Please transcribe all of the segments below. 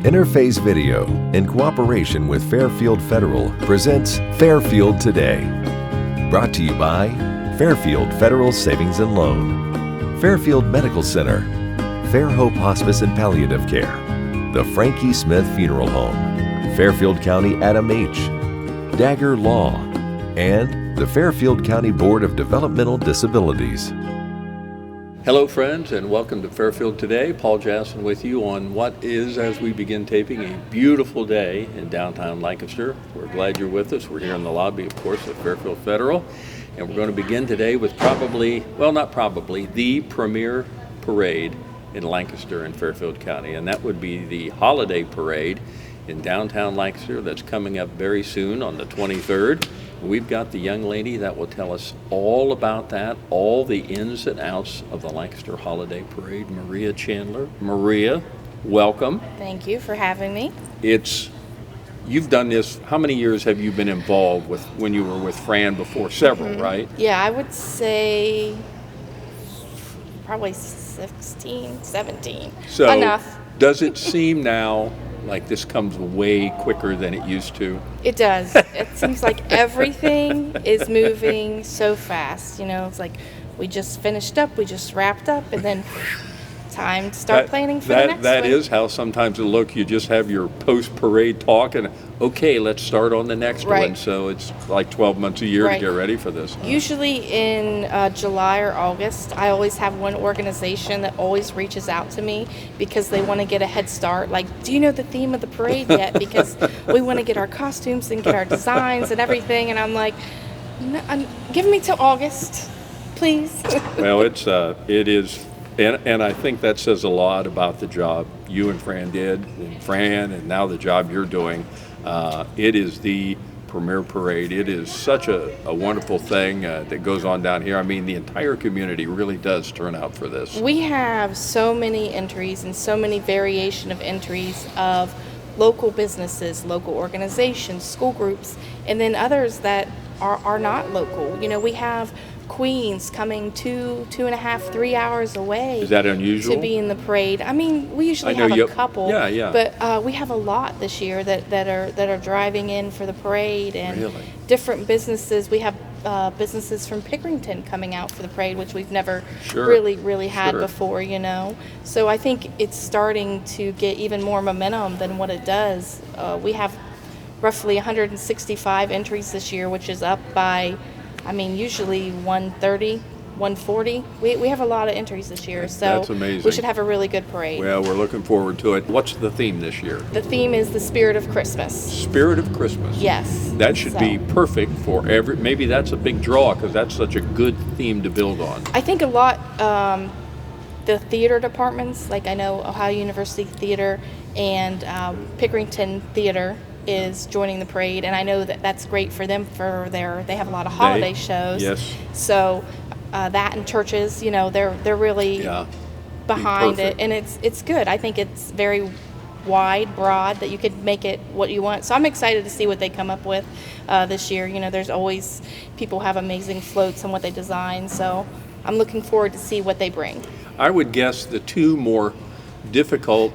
Interface Video, in cooperation with Fairfield Federal, presents Fairfield Today. Brought to you by Fairfield Federal Savings and Loan, Fairfield Medical Center, Fair Hope Hospice and Palliative Care, the Frankie Smith Funeral Home, Fairfield County Adam H., Dagger Law, and the Fairfield County Board of Developmental Disabilities. Hello friends, and welcome to Fairfield Today. Paul Jasson with you on what is, as we begin taping, a beautiful day in downtown Lancaster. We're glad you're with us. We're here in the lobby, of course, at Fairfield Federal, and we're going to begin today with the premier parade in Lancaster and Fairfield County, and that would be the Holiday Parade in downtown Lancaster that's coming up very soon on the 23rd. We've got the young lady that will tell us all about that, all the ins and outs of the Lancaster Holiday Parade, Marie Chandler. Maria, welcome. Thank you for having me. You've done this, how many years have you been involved with when you were with Fran before? Several, right? Yeah, I would say probably 16, 17. So enough. Does it seem now like this comes way quicker than it used to? It does. It seems like everything is moving so fast. You know, it's like we just finished up, we just wrapped up, and then time to start planning for the next one. That is how sometimes it looks. You just have your post-parade talk and, okay, let's start on the next one. So it's like 12 months a year to get ready for this. Usually in July or August, I always have one organization that always reaches out to me because they want to get a head start. Like, do you know the theme of the parade yet? Because we want to get our costumes and get our designs and everything. And I'm like, no, give me till August, please. Well, it is. And I think that says a lot about the job you and Fran did, and now the job you're doing. It is the premier parade. It is such a wonderful thing that goes on down here. I mean, the entire community really does turn out for this. We have so many entries and so many variation of entries of local businesses, local organizations, school groups, and then others that are not local. You know, we have Queens coming 2.5, 3 hours away. Is that unusual? To be in the parade. I mean, we usually have a couple. Yeah. But we have a lot this year that are driving in for the parade, and different businesses. We have businesses from Pickerington coming out for the parade, which we've never really had before. You know, so I think it's starting to get even more momentum than what it does. We have roughly 165 entries this year, which is up by, usually 130, 140. We have a lot of entries this year, so that's amazing. We should have a really good parade. Well, we're looking forward to it. What's the theme this year? The theme is the Spirit of Christmas. Spirit of Christmas. Yes. That should be perfect for maybe that's a big draw because that's such a good theme to build on. I think a lot, the theater departments, like I know Ohio University Theater and Pickerington Theater is joining the parade, and I know that that's great for them they have a lot of holiday shows. Yes. So that and churches, you know, they're really behind it, and it's good. I think it's very wide, broad, that you could make it what you want. So I'm excited to see what they come up with this year. You know, there's always people have amazing floats and what they design, so I'm looking forward to see what they bring. I would guess the two more difficult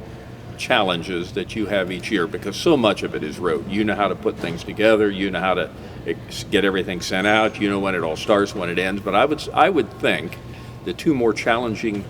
challenges that you have each year, because so much of it is rote. You know how to put things together, you know how to get everything sent out, you know when it all starts, when it ends. But I would think the two more challenging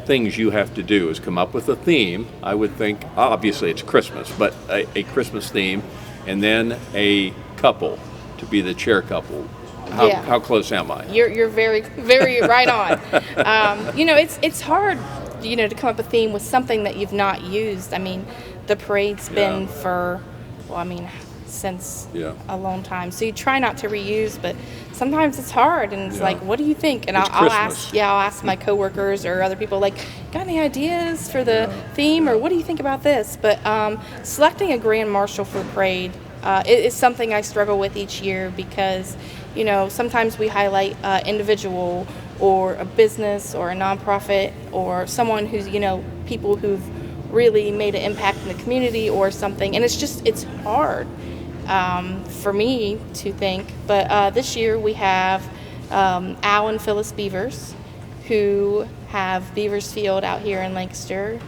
things you have to do is come up with a theme. I would think, obviously it's Christmas, but a Christmas theme, and then a couple to be the chair couple. How close am I? You're very, very right on. You know, it's hard, you know, to come up with a theme with something that you've not used. I mean, the parade's been since a long time. So you try not to reuse, but sometimes it's hard, and it's like, what do you think? And I'll ask my coworkers or other people, like, got any ideas for the theme, or what do you think about this? But selecting a grand marshal for the parade is something I struggle with each year, because, you know, sometimes we highlight individual or a business or a nonprofit or someone who's, you know, people who've really made an impact in the community or something, and it's hard for me to think. But this year we have Al and Phyllis Beavers, who have Beavers Field out here in Lancaster,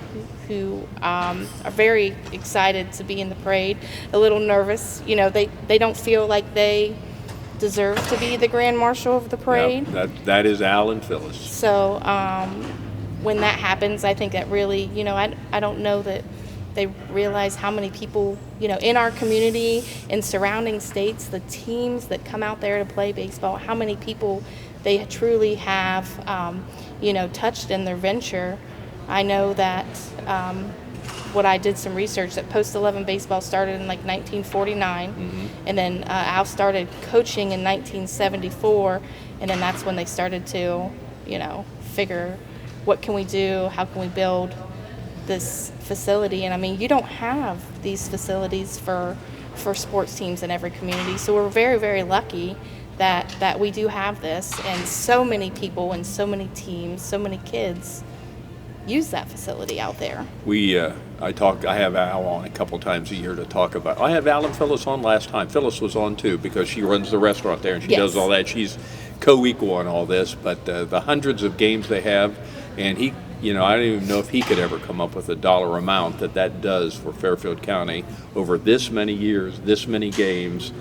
who are very excited to be in the parade, a little nervous. They don't feel like they deserve to be the Grand Marshal of the parade. Yeah, that is Al and Phyllis. So when that happens, I think that really, I don't know that they realize how many people, in our community, in surrounding states, the teams that come out there to play baseball, how many people they truly have, touched in their venture. I know that I did some research that post-11 baseball started in like 1949, and then Al started coaching in 1974, and then that's when they started to, figure what can we do, how can we build this facility. And I mean, you don't have these facilities for sports teams in every community, so we're very, very lucky that we do have this, and so many people and so many teams, so many kids use that facility out there. I have Al on a couple times a year to talk about. I have Al and Phyllis on last time. Phyllis was on too because she runs the restaurant there and she does all that. She's co-equal on all this, but the hundreds of games they have, and I don't even know if he could ever come up with a dollar amount that does for Fairfield County over this many years, this many games.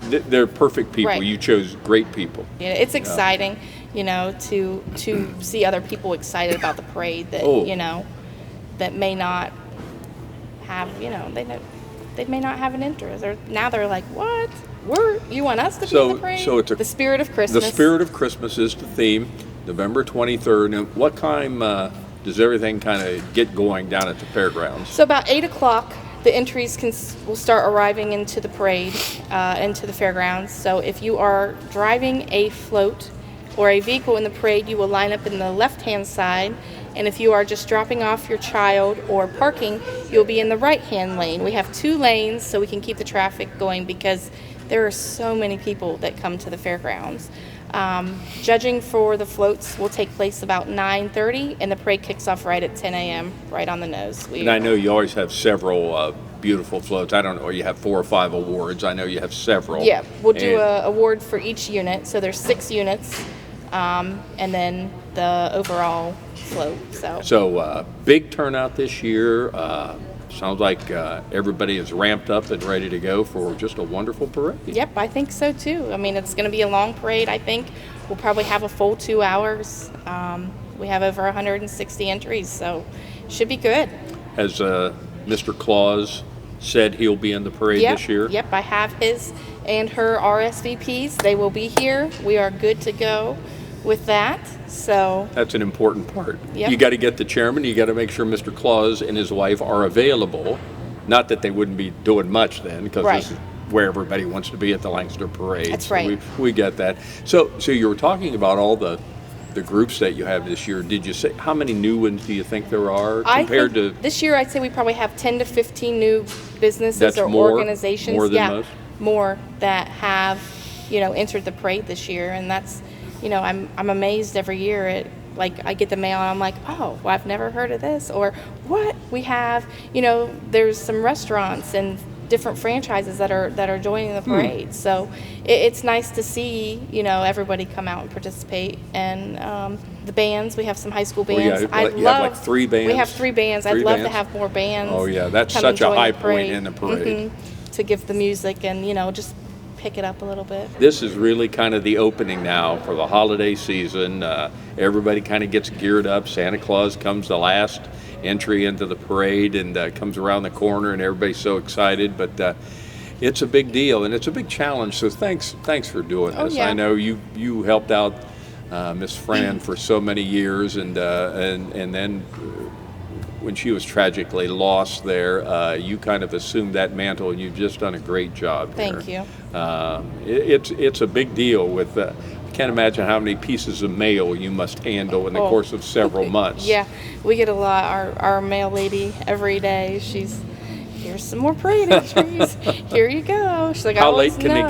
They're perfect people. Right. You chose great people. Yeah, it's exciting, to see other people excited about the parade that, that may not have, they may not have an interest. Or now they're like, what? You want us to be in the parade? So it's the spirit of Christmas. The spirit of Christmas is the theme, November 23rd. And what time does everything kind of get going down at the fairgrounds? So about 8 o'clock. The entries will start arriving into the parade, into the fairgrounds. So if you are driving a float or a vehicle in the parade, you will line up in the left-hand side. And if you are just dropping off your child or parking, you'll be in the right-hand lane. We have 2 lanes so we can keep the traffic going because there are so many people that come to the fairgrounds. Judging for the floats will take place about 9:30, and the parade kicks off right at 10 a.m., right on the nose. And I know you always have several beautiful floats. I don't know, you have 4 or 5 awards. I know you have several. Yeah, we'll do an award for each unit. So there's 6 units, and then the overall float. So big turnout this year. Sounds like everybody is ramped up and ready to go for just a wonderful parade. Yep, I think so too. I mean, it's going to be a long parade. I think we'll probably have a full 2 hours. We have over 160 entries, so should be good. Has Mr. Claus said he'll be in the parade this year? Yep, I have his and her RSVPs. They will be here. We are good to go with that. So that's an important part. Yep. You got to get the chairman. You got to make sure Mr. Claus and his wife are available. Not that they wouldn't be doing much then, because this is where everybody wants to be at the Lancaster Parade. That's so right. We get that. So you were talking about all the groups that you have this year. Did you say how many new ones do you think there are compared to this year? I'd say we probably have 10 to 15 new businesses That's or more, organizations. More than most? More that have entered the parade this year, and that's. I'm amazed every year I get the mail and I'm like, oh, well, I've never heard of this, or what we have. There's some restaurants and different franchises that are joining the parade. So it's nice to see everybody come out and participate. And the bands, we have some high school bands. Have like 3 bands. We have 3 bands. I'd love to have more bands. Oh yeah, that's such a high point in the parade. To give the music and just pick it up a little bit. This is really kind of the opening now for the holiday season. Everybody kind of gets geared up. Santa Claus comes the last entry into the parade and comes around the corner, and everybody's so excited. But it's a big deal and it's a big challenge. So thanks for doing this. Yeah. I know you helped out Miss Fran for so many years, and then when she was tragically lost there, you kind of assumed that mantle, and you've just done a great job Thank you. It's a big deal with I can't imagine how many pieces of mail you must handle in the course of several months. Yeah, we get a lot. Our mail lady every day, here's some more parade entries. Here you go. She's like, how late can they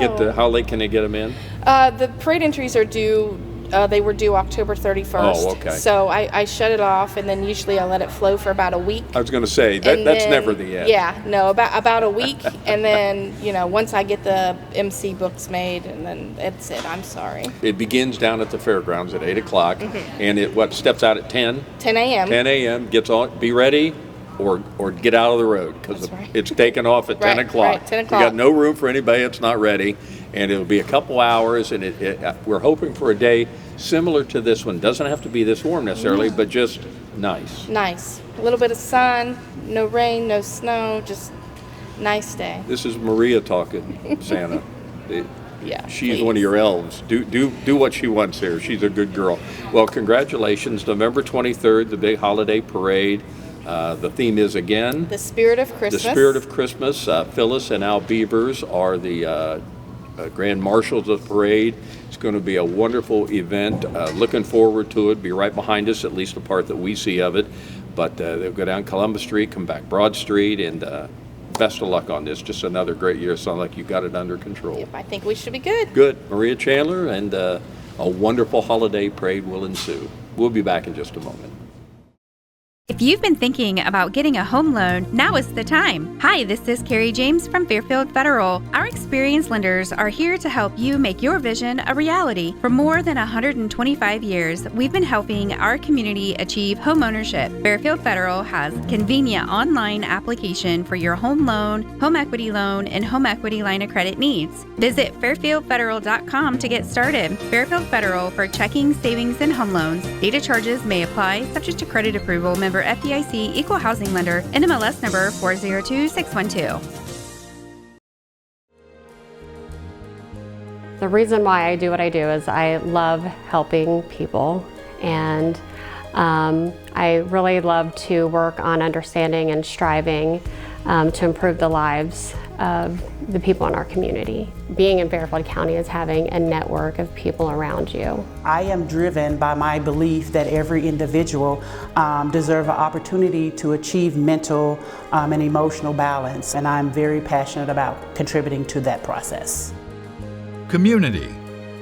get them in? The parade entries are due They were due October 31st. Oh, okay. So I shut it off, and then usually I let it flow for about a week. I was going to say, that's then, never the end. Yeah, no, about a week, and then, once I get the MC books made, and then that's it. I'm sorry. It begins down at the fairgrounds at 8 o'clock, and it steps out at 10? 10 a.m. 10 a.m., gets on, be ready, or get out of the road, because right. it's taken off at 10 o'clock. Right, 10 We o'clock. got no room for anybody that's not ready, and it'll be a couple hours, and we're hoping for a day similar to this one. Doesn't have to be this warm necessarily, but just nice. Nice. A little bit of sun, no rain, no snow, just nice day. This is Maria talking, Santa. Yeah. She's please. one of your elves. Do what she wants here. She's a good girl. Well, congratulations. November 23rd, the big holiday parade. The theme is, again, The Spirit of Christmas. the Spirit of Christmas. Phyllis and Al Beavers are the grand marshals of the parade. It's going to be a wonderful event. Looking forward to it. Be right behind us, at least the part that we see of it. But they'll go down Columbus Street, come back Broad Street, and best of luck on this. Just another great year. Sounds like you got it under control. Yep, I think we should be good. Good. Maria Chandler, and a wonderful holiday parade will ensue. We'll be back in just a moment. If you've been thinking about getting a home loan, now is the time. Hi, this is Carrie James from Fairfield Federal. Our experienced lenders are here to help you make your vision a reality. For more than 125 years, we've been helping our community achieve homeownership. Fairfield Federal has convenient online application for your home loan, home equity loan, and home equity line of credit needs. Visit fairfieldfederal.com to get started. Fairfield Federal for checking, savings, and home loans. Data charges may apply, subject to credit approval. Member FDIC, Equal Housing Lender, NMLS number 402612. The reason why I do what I do is I love helping people, and I really love to work on understanding and striving to improve the lives of the people in our community. Being in Fairfield County is having a network of people around you. I am driven by my belief that every individual deserves an opportunity to achieve mental and emotional balance, and I'm very passionate about contributing to that process. Community,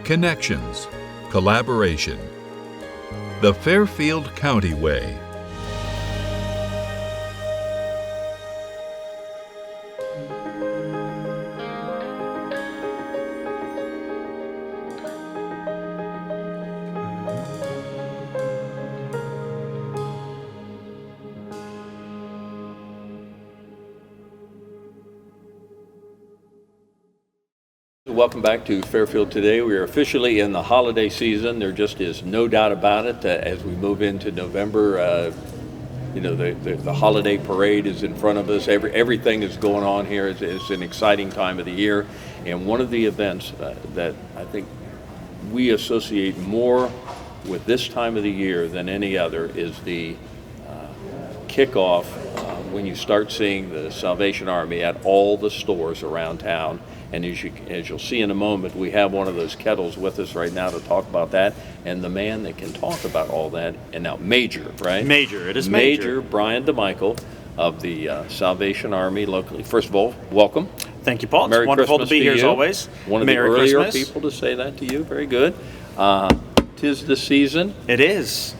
connections, collaboration. The Fairfield County Way. Welcome back to Fairfield Today. We are officially in the holiday season. There just is no doubt about it. As we move into November, the holiday parade is in front of us. Everything is going on here. It's an exciting time of the year. And one of the events that I think we associate more with this time of the year than any other is the kickoff when you start seeing the Salvation Army at all the stores around town. And as you'll see in a moment, we have one of those kettles with us right now to talk about that. And the man that can talk about all that, and now Major, right? Major, it is Major. Major Bryan DeMichael of the Salvation Army locally. First of all, welcome. Thank you, Paul. Merry It's wonderful Christmas to be here you. as always. One of Merry the earlier Christmas. people to say that to you. Very good. 'Tis the season. It is.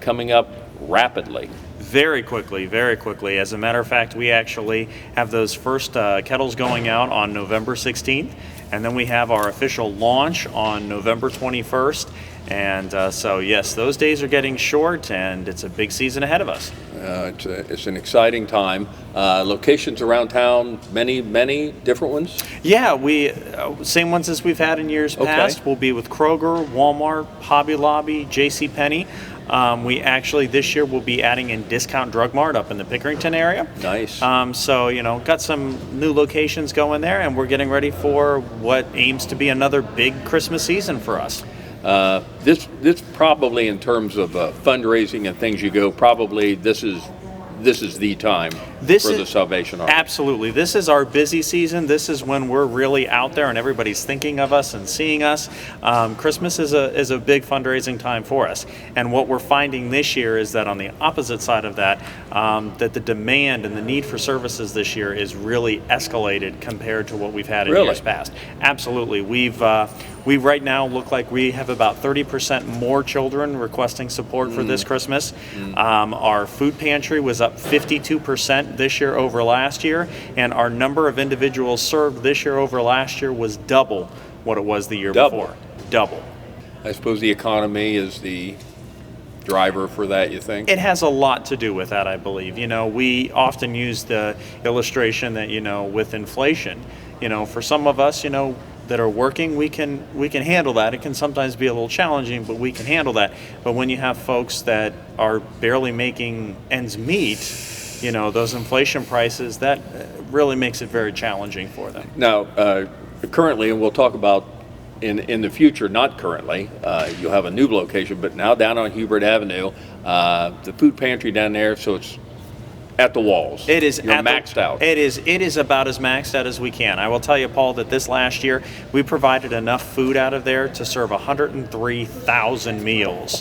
Coming up rapidly. Very quickly, very quickly. As a matter of fact, we actually have those first kettles going out on November 16th, and then we have our official launch on November 21st. And so, yes, those days are getting short, and it's a big season ahead of us. It's an exciting time. Locations around town, many different ones? Yeah, we same ones as we've had in years past. We'll be with Kroger, Walmart, Hobby Lobby, JCPenney. We actually this year will be adding in Discount Drug Mart up in the Pickerington area. Nice. So, got some new locations going there, and we're getting ready for what aims to be another big Christmas season for us. This probably, in terms of fundraising and things you go, probably this is the time for the Salvation Army. Absolutely. This is our busy season. This is when we're really out there and everybody's thinking of us and seeing us. Christmas is a big fundraising time for us. And what we're finding this year is that on the opposite side of that, that the demand and the need for services this year is really escalated compared to what we've had in years past. Absolutely. We right now look like we have about 30% more children requesting support for this Christmas. Our food pantry was up 52% this year over last year, and our number of individuals served this year over last year was double what it was the year before. Double. I suppose the economy is the driver for that, you think? It has a lot to do with that, I believe. We often use the illustration that, with inflation, for some of us, that are working, we can handle that. It can sometimes be a little challenging, but we can handle that. But when you have folks that are barely making ends meet, those inflation prices, that really makes it very challenging for them. Now, currently, and we'll talk about in the future, not currently, you'll have a new location, but now down on Hubert Avenue, the food pantry down there, so it's at the walls. It is maxed out. It is about as maxed out as we can. I will tell you, Paul, that this last year we provided enough food out of there to serve 103,000 meals,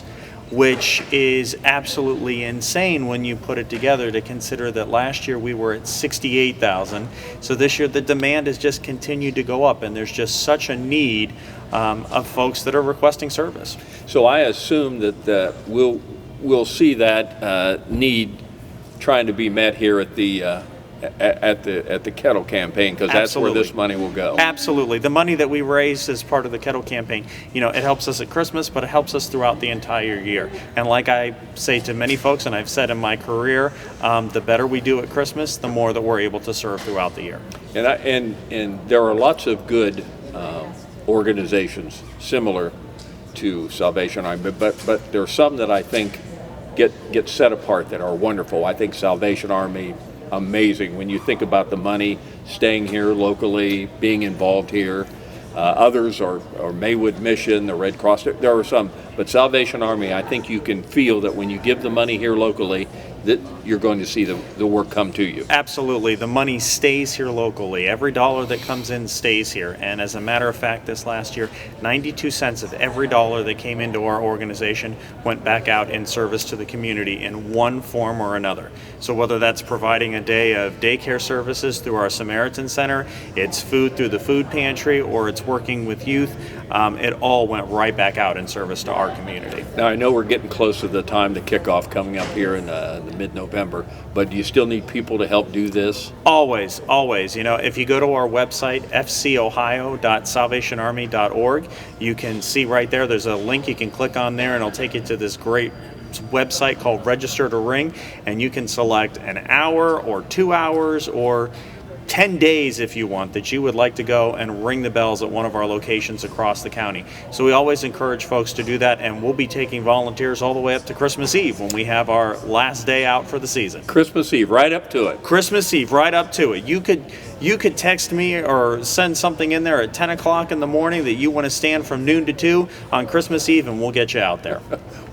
which is absolutely insane when you put it together, to consider that last year we were at 68,000. So this year the demand has just continued to go up, and there's just such a need of folks that are requesting service. So I assume that we'll see that need trying to be met here at the Kettle Campaign, because that's where this money will go. Absolutely. The money that we raise as part of the Kettle Campaign, it helps us at Christmas, but it helps us throughout the entire year. And like I say to many folks, and I've said in my career, the better we do at Christmas, the more that we're able to serve throughout the year. And there are lots of good organizations similar to Salvation Army, but there are some that I think get set apart that are wonderful. I think Salvation Army, amazing when you think about the money staying here locally, being involved here. Others are Maywood Mission, the Red Cross. There are some, but Salvation Army, I think you can feel that when you give the money here locally, that you're going to see the work come to you. Absolutely. The money stays here locally. Every dollar that comes in stays here. And as a matter of fact, this last year, 92 cents of every dollar that came into our organization went back out in service to the community in one form or another. So whether that's providing a day of daycare services through our Samaritan Center, it's food through the food pantry, or it's working with youth, it all went right back out in service to our community. Now, I know we're getting close to the time to kick off coming up here in the mid-November, but do you still need people to help do this? Always. If you go to our website, fcohio.salvationarmy.org, you can see right there's a link you can click on there, and it'll take you to this great website called Register to Ring, and you can select an hour or 2 hours or 10 days if you want that you would like to go and ring the bells at one of our locations across the county. So we always encourage folks to do that, and we'll be taking volunteers all the way up to Christmas Eve when we have our last day out for the season. Christmas Eve, right up to it. Christmas Eve, right up to it. You could text me or send something in there at 10 o'clock in the morning that you want to stand from noon to 2 on Christmas Eve, and we'll get you out there.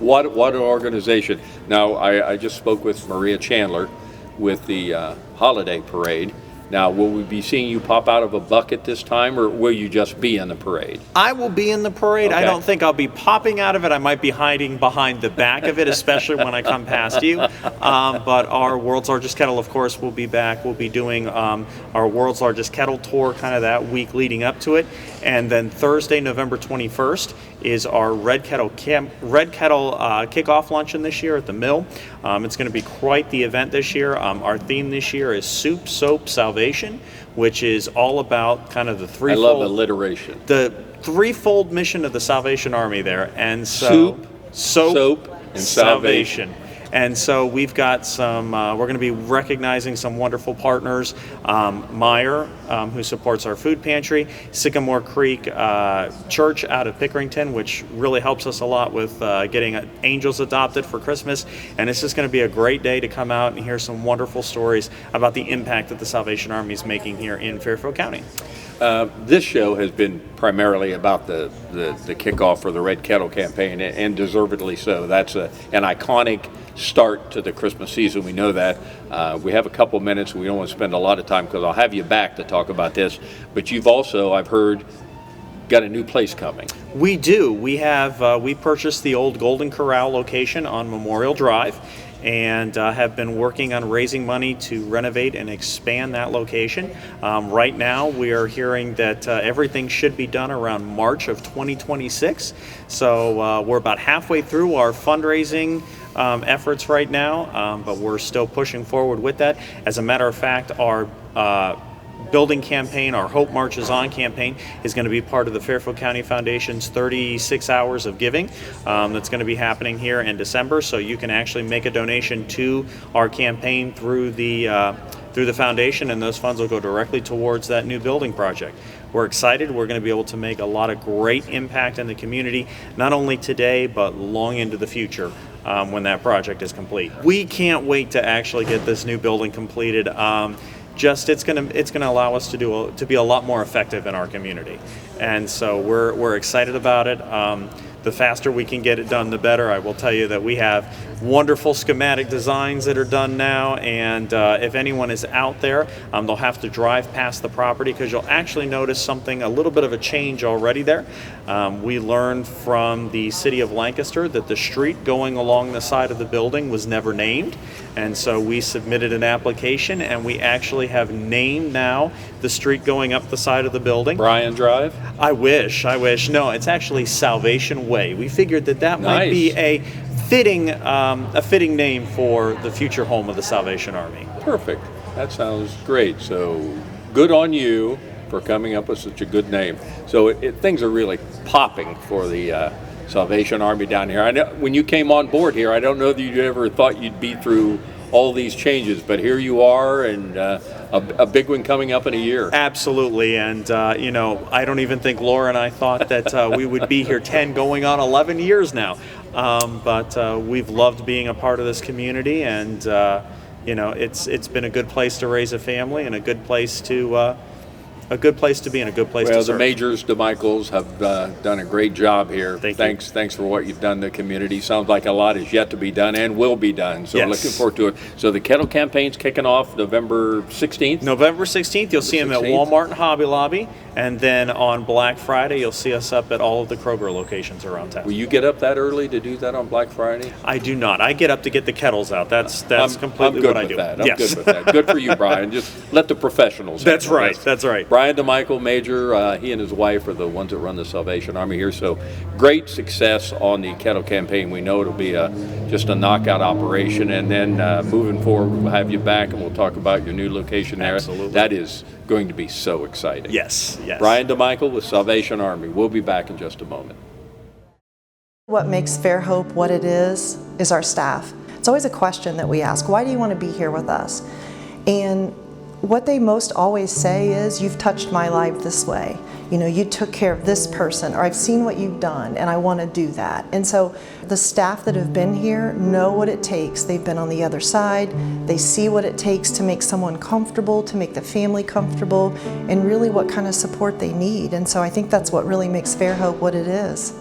What an organization. Now, I just spoke with Marie Chandler with the holiday parade. Now, will we be seeing you pop out of a bucket this time, or will you just be in the parade? I will be in the parade. Okay. I don't think I'll be popping out of it. I might be hiding behind the back of it, especially when I come past you. But our World's Largest Kettle, of course, will be back. We'll be doing our World's Largest Kettle tour kind of that week leading up to it. And then Thursday, November 21st, is our Red Kettle kickoff luncheon this year at the Mill. It's going to be quite the event this year. Our theme this year is Soup, Soap, Salvation, which is all about kind of the threefold. I love alliteration. The threefold mission of the Salvation Army there, and so soap, and salvation. And so we've got some, we're going to be recognizing some wonderful partners. Meyer, who supports our food pantry, Sycamore Creek Church out of Pickerington, which really helps us a lot with getting angels adopted for Christmas. And it's just going to be a great day to come out and hear some wonderful stories about the impact that the Salvation Army is making here in Fairfield County. This show has been primarily about the kickoff for the Red Kettle Campaign, and deservedly so. That's an iconic start to the Christmas season. We know that. We have a couple minutes. We don't want to spend a lot of time because I'll have you back to talk about this. But you've also, I've heard, got a new place coming. We do. We have we purchased the old Golden Corral location on Memorial Drive, and have been working on raising money to renovate and expand that location. Right now, we are hearing that everything should be done around March of 2026. So we're about halfway through our fundraising efforts right now, but we're still pushing forward with that. As a matter of fact, our building campaign, our Hope Marches On campaign, is going to be part of the Fairfield County Foundation's 36 Hours of Giving that's going to be happening here in December. So you can actually make a donation to our campaign through the foundation, and those funds will go directly towards that new building project. We're excited. We're going to be able to make a lot of great impact in the community, not only today, but long into the future when that project is complete. We can't wait to actually get this new building completed. It's going to allow us to be a lot more effective in our community, and so we're excited about it. The faster we can get it done, the better. I will tell you that we have wonderful schematic designs that are done now, and if anyone is out there, they'll have to drive past the property, because you'll actually notice a little bit of a change already there. We learned from the city of Lancaster that the street going along the side of the building was never named, and so we submitted an application, and we actually have named now the street going up the side of the building. Bryan Drive? I wish. No, it's actually Salvation Way. We figured that might be a fitting name for the future home of the Salvation Army. Perfect. That sounds great. So good on you for coming up with such a good name. So things are really popping for the Salvation Army down here. I know when you came on board here, I don't know that you ever thought you'd be through all these changes, but here you are, and a big one coming up in a year. Absolutely, and I don't even think Laura and I thought that we would be here 10 going on 11 years now, but we've loved being a part of this community, and it's been a good place to raise a family, and a good place to be, and a good place to serve. Well, the Majors, DeMichaels, have done a great job here. Thanks for what you've done in the community. Sounds like a lot is yet to be done and will be done. So looking forward to it. So the Kettle Campaign's kicking off November 16th? November 16th. You'll see them at Walmart and Hobby Lobby. And then on Black Friday, you'll see us up at all of the Kroger locations around town. Will you get up that early to do that on Black Friday? I do not. I get up to get the kettles out. That's completely what I do. I'm good with that. Good for you, Bryan. Just let the professionals. That's right. That's right. Bryan DeMichael, Major, he and his wife are the ones that run the Salvation Army here. So great success on the Kettle Campaign. We know it'll be just a knockout operation. And then moving forward, we'll have you back and we'll talk about your new location there. Absolutely. That is going to be so exciting. Yes. Bryan DeMichael with Salvation Army. We'll be back in just a moment. What makes Fair Hope what it is our staff. It's always a question that we ask, why do you want to be here with us? And what they most always say is, you've touched my life this way. You took care of this person, or I've seen what you've done and I want to do that. And so the staff that have been here know what it takes. They've been on the other side. They see what it takes to make someone comfortable, to make the family comfortable, and really what kind of support they need. And so I think that's what really makes Fair Hope what it is.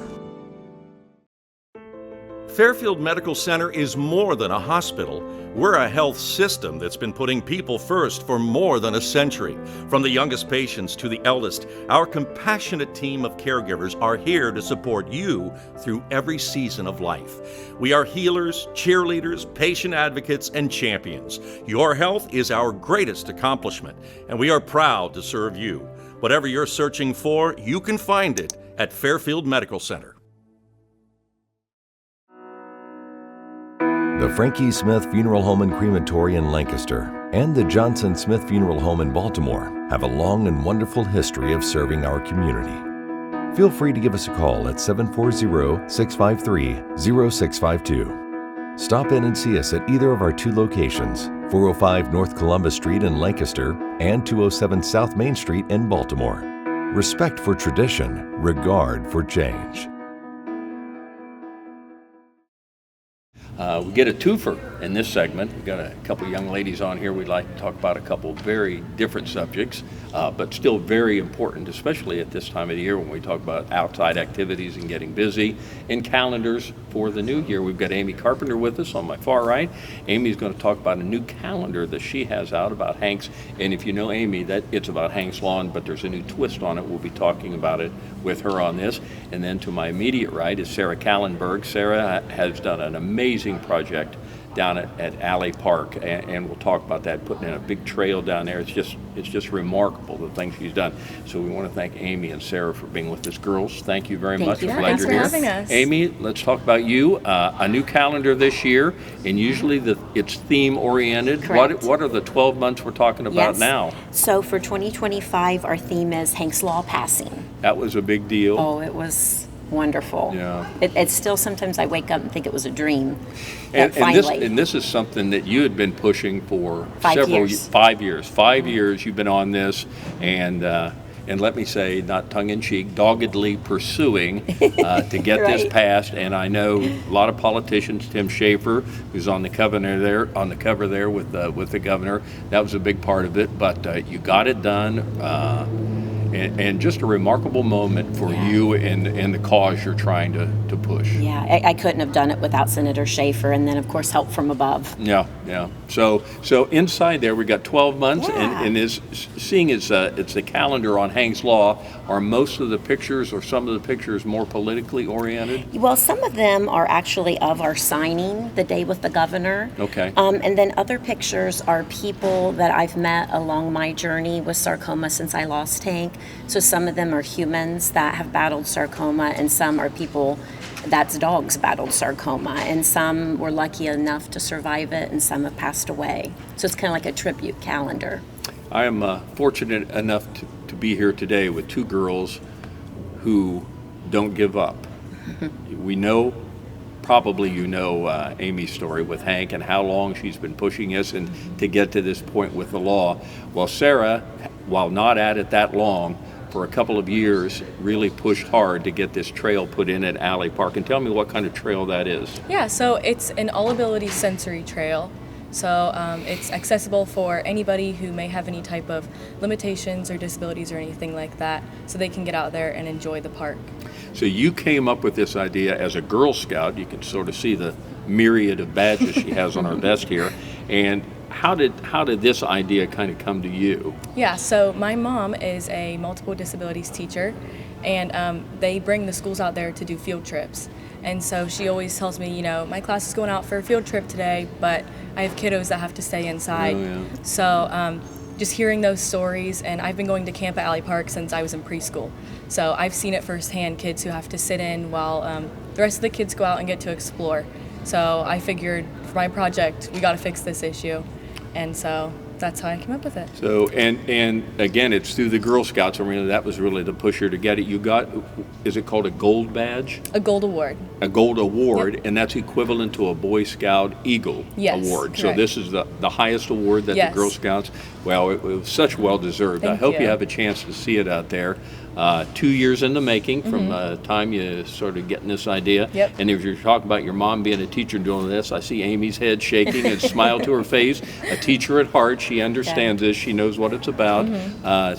Fairfield Medical Center is more than a hospital. We're a health system that's been putting people first for more than a century. From the youngest patients to the eldest, our compassionate team of caregivers are here to support you through every season of life. We are healers, cheerleaders, patient advocates, and champions. Your health is our greatest accomplishment, and we are proud to serve you. Whatever you're searching for, you can find it at Fairfield Medical Center. The Frankie Smith Funeral Home and Crematory in Lancaster and the Johnson Smith Funeral Home in Baltimore have a long and wonderful history of serving our community. Feel free to give us a call at 740-653-0652. Stop in and see us at either of our two locations, 405 North Columbus Street in Lancaster and 207 South Main Street in Baltimore. Respect for tradition, regard for change. We get a twofer in this segment. We've got a couple young ladies on here. We'd like to talk about a couple very different subjects, but still very important, especially at this time of the year when we talk about outside activities and getting busy, and calendars for the new year. We've got Amy Carpenter with us on my far right. Amy's going to talk about a new calendar that she has out about Hank's, and if you know Amy, that it's about Hank's Lawn, but there's a new twist on it. We'll be talking about it with her on this. And then to my immediate right is Sara Kallenberg. Sara has done an amazing project down at Alley Park, and we'll talk about that, putting in a big trail down there. It's just remarkable, the things she's done. So we want to thank Amy and Sara for being with us. Girls, thank you very much. Thank you. We're glad Thanks you're for here. having us. Amy, let's talk about you. A new calendar this year, and usually it's theme oriented. Correct. What are the 12 months we're talking about Yes. now? So for 2025, our theme is Hank's Law passing. That was a big deal. Oh, it was wonderful. Yeah. It's still, sometimes I wake up and think it was a dream. And Finally. this is something that you had been pushing for 5 years. 5 years. 5 years you've been on this, and let me say, not tongue-in-cheek, doggedly pursuing to get this Right. passed. And I know a lot of politicians, Tim Schaefer, who's on the cover there with the governor, that was a big part of it. But you got it done. And just a remarkable moment for you and the cause you're trying to push. Yeah, I couldn't have done it without Senator Schaefer, and then of course help from above. Yeah. So inside there we got 12 months, Yeah. and seeing it's the calendar on Hank's Law. Are most of the pictures or some of the pictures more politically oriented? Well, some of them are actually of our signing the day with the governor. Okay. And then other pictures are people that I've met along my journey with sarcoma since I lost Hank. So some of them are humans that have battled sarcoma, and some are people that's dogs battled sarcoma, and some were lucky enough to survive it, and some have passed away. So it's kind of like a tribute calendar. I am fortunate enough to be here today with two girls who don't give up. We know, probably you know Amy's story with Hank and how long she's been pushing us and to get to this point with the law. Well, Sara, while not at it that long, for a couple of years, really pushed hard to get this trail put in at Alley Park. And tell me what kind of trail that is. Yeah, so it's an all-ability sensory trail. So it's accessible for anybody who may have any type of limitations or disabilities or anything like that, so they can get out there and enjoy the park. So you came up with this idea as a Girl Scout. You can sort of see the myriad of badges she has on her vest here. And how did this idea kind of come to you? Yeah, so my mom is a multiple disabilities teacher, and they bring the schools out there to do field trips. And so she always tells me, my class is going out for a field trip today, but I have kiddos that have to stay inside. Oh, yeah. So just hearing those stories, and I've been going to camp at Alley Park since I was in preschool. So I've seen it firsthand, kids who have to sit in while the rest of the kids go out and get to explore. So I figured for my project, we got to fix this issue. And so that's how I came up with it. So, and again, it's through the Girl Scouts. I mean, that was really the pusher to get it. You got, is it called a gold badge? A gold award. A gold award, Yep. and that's equivalent to a Boy Scout Eagle Yes, award. So correct. this is the highest award that Yes. the Girl Scouts, well, it was such well-deserved. I Thank hope you you. have a chance to see it out there. 2 years in the making from the time you started getting this idea. Yep. And if you're talking about your mom being a teacher doing this, I see Amy's head shaking and smile to her face. A teacher at heart, she understands this. She knows what it's about.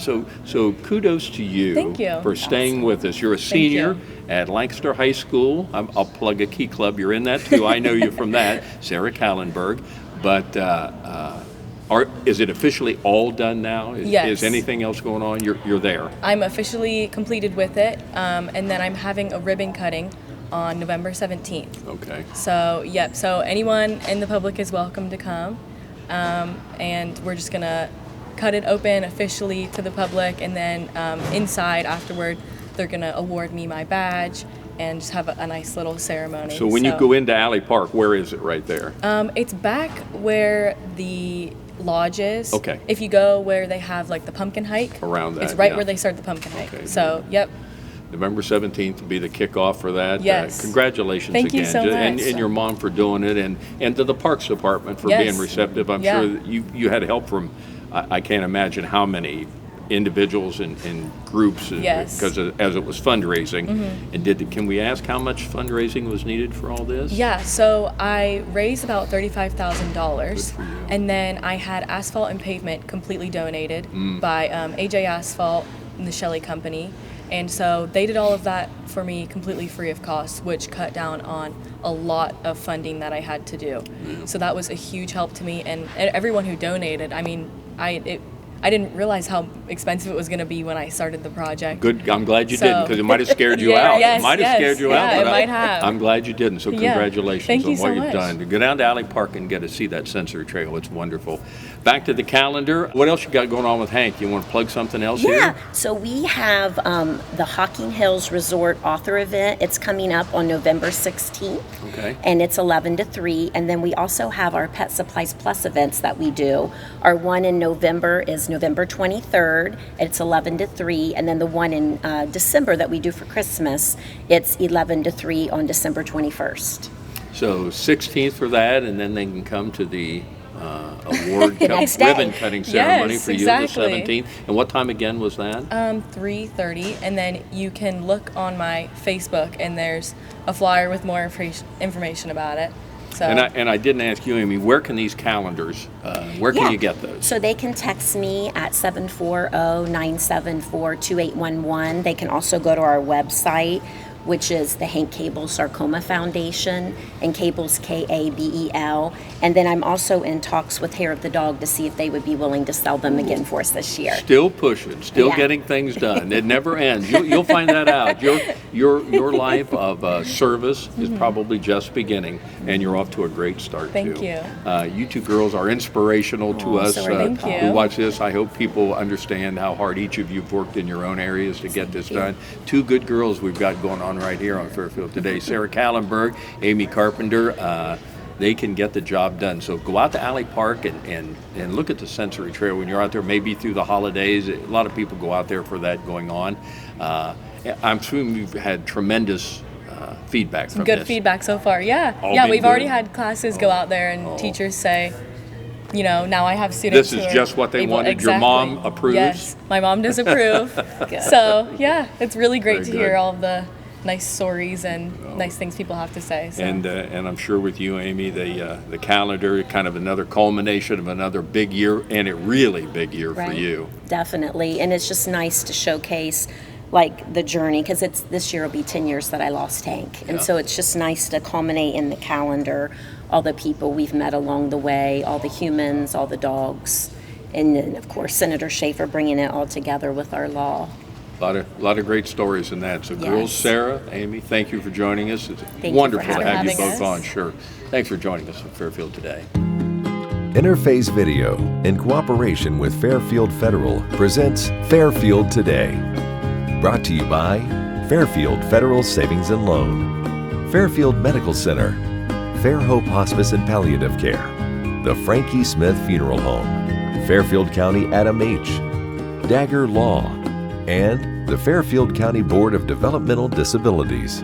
So kudos to you, Thank you. for staying with us. You're a senior at Lancaster High School. I'll plug a key club. You're in that too. I know you from that, Sara Kallenberg. But is it officially all done now? Yes. Is anything else going on? You're there. I'm officially completed with it, and then I'm having a ribbon cutting on November 17th. Okay. So, yep, so anyone in the public is welcome to come, and we're just gonna cut it open officially to the public, and then inside afterward, they're gonna award me my badge and just have a nice little ceremony. So when you go into Alley Park, where is it right there? It's back where the lodge is. Okay. If you go where they have like the pumpkin hike. Around that, It's right yeah. where they start the pumpkin hike. Okay. So, yep. November 17th will be the kickoff for that. Yes. Congratulations Thank you again. so And much. your mom for doing it, and to the Parks Department for Yes. being receptive. I'm Yeah. sure that you had help from, I can't imagine how many individuals and groups, Yes. because as it was fundraising. And can we ask how much fundraising was needed for all this? Yeah, so I raised about $35,000, Good for you. and then I had asphalt and pavement completely donated by AJ Asphalt and the Shelley Company, and so they did all of that for me completely free of cost, which cut down on a lot of funding that I had to do. So that was a huge help to me, and everyone who donated. I mean, I didn't realize how expensive it was going to be when I started the project. Good. I'm glad you didn't, because it might have scared you Yeah, out. yes, It might have scared you out. yeah, but it might have. I'm glad you didn't. So Yeah. congratulations Thank on you what so you've much. done. Go down to Alley Park and get to see that sensory trail. It's wonderful. Back to the calendar. What else you got going on with Hank? You want to plug something else here? Yeah, so we have the Hocking Hills Resort Author Event. It's coming up on November 16th. Okay. And it's 11 to 3. And then we also have our Pet Supplies Plus events that we do. Our one in November is November 23rd. It's 11 to 3. And then the one in December that we do for Christmas, it's 11 to 3 on December 21st. So 16th for that, and then they can come to the award next day. ribbon cutting ceremony Yes, for exactly. you, the 17th. And what time again was that? 3:30, and then you can look on my Facebook, and there's a flyer with more information about it. So. And I didn't ask you, Amy, where can these calendars, where can Yeah. you get those? So they can text me at 740-974-2811. They can also go to our website, which is the Hank Cable Sarcoma Foundation, and Cable's Kabel. And then I'm also in talks with Hair of the Dog to see if they would be willing to sell them again for us this year. Still pushing, still Yeah. getting things done. It never ends. You'll find that out. Your life of service is probably just beginning, and you're off to a great start. Thank too. you. You two girls are inspirational to us. so are you, Thank you. Who watch this. I hope people understand how hard each of you've worked in your own areas to get this done. Two good girls we've got going on right here on Fairfield Today. Sara Kallenberg, Amy Carpenter. They can get the job done. So go out to Alley Park and look at the sensory trail when you're out there, maybe through the holidays. A lot of people go out there for that going on. I'm assuming you've had tremendous feedback from Good this. feedback so far. Yeah. All Yeah, been we've good. already had classes go out there, and teachers say, now I have students This is who are just what they able- wanted. Exactly. Your mom approves? Yes, my mom does approve. So, yeah, it's really great Very to hear good. all of the nice stories and nice things people have to say. So. And I'm sure with you, Amy, the calendar, kind of another culmination of another big year, and a really big year for you. Definitely. And it's just nice to showcase like the journey, because this year will be 10 years that I lost Hank. And so it's just nice to culminate in the calendar all the people we've met along the way, all the humans, all the dogs, and then of course Senator Schaefer bringing it all together with our law. A lot of great stories in that. So girls, Yes. Sara, Amy, thank you for joining us. It's Thank you wonderful for to have you having both us. on. Sure. Thanks for joining us on Fairfield Today. Interface Video, in cooperation with Fairfield Federal, presents Fairfield Today. Brought to you by Fairfield Federal Savings and Loan, Fairfield Medical Center, Fair Hope Hospice and Palliative Care, the Frankie Smith Funeral Home, Fairfield County Adam H., Dagger Law, and the Fairfield County Board of Developmental Disabilities.